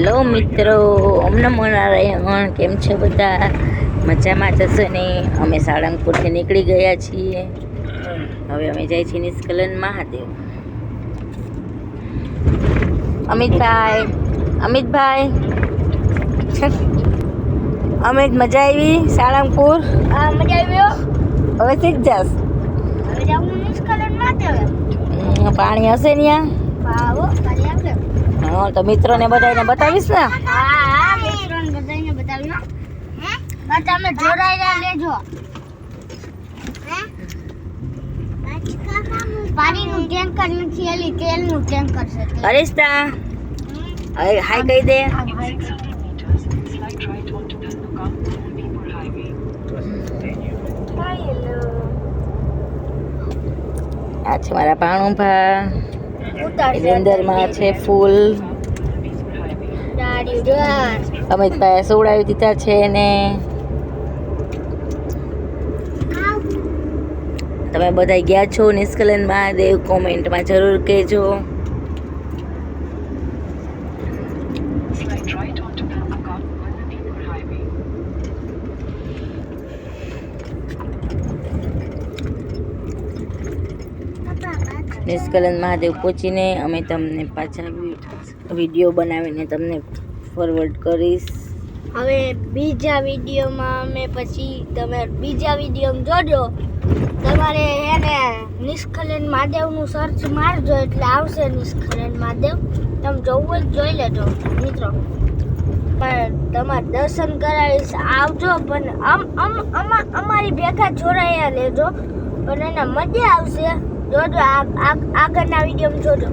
Hello મિત્રો, અમને નારાયણ. કેમ છે બધા? મજામાં જશો ને? અમે સાળંગપુરથી નીકળી ગયા છીએ. હવે અમે જાય છીએ નિષ્કલન મહાદેવ. અમિતભાઈ અમિત, મજા આવી સાળંગપુર? હા, મજા આવ્યો. હવે શીખ જાસ. હવે જાઉં નિષ્કલન મહાદેવ. પાણી હશે ત્યાં? આવો પાણી આવશે. હા, તો મિત્રોને બધાને બતાવીશ ને? હા, મિત્રોને બધાને બતાવ્યો. તમે જોડાયેલા લેજો. પાણીનું ટેન્કર નથી, એલી તેલનું ટેન્કર છે. હરીશતા હાય કહી દે. આ છે મારા ભાણુભા. અંદરમાં છે ફૂલ. અમિતભાઈ સોવડાવી દીધા છે ને. તમે બધા ગયા છો નિષ્કલન મહાદેવ? કોમેન્ટમાં જરૂર કહેજો. નિષ્કલન મહાદેવ પહોંચીને અમે તમને પાછા વિડીયો બનાવીને તમને ફોરવર્ડ કરીશ. હવે બીજા વિડીયોમાં અમે પછી તમે બીજા વિડીયોમાં જોજો. તમારે એને નિષ્કલન મહાદેવનું સર્ચ મારજો એટલે આવશે નિષ્કલન મહાદેવ. તમે જોવું હોય જોઈ લેજો મિત્રો. પણ તમારે દર્શન કરાવીશ, આવજો. પણ અમારી ભેગા જોડાયા લેજો, પણ એને મજા આવશે. જોજો આગળના વિડીયોમાં જોજો.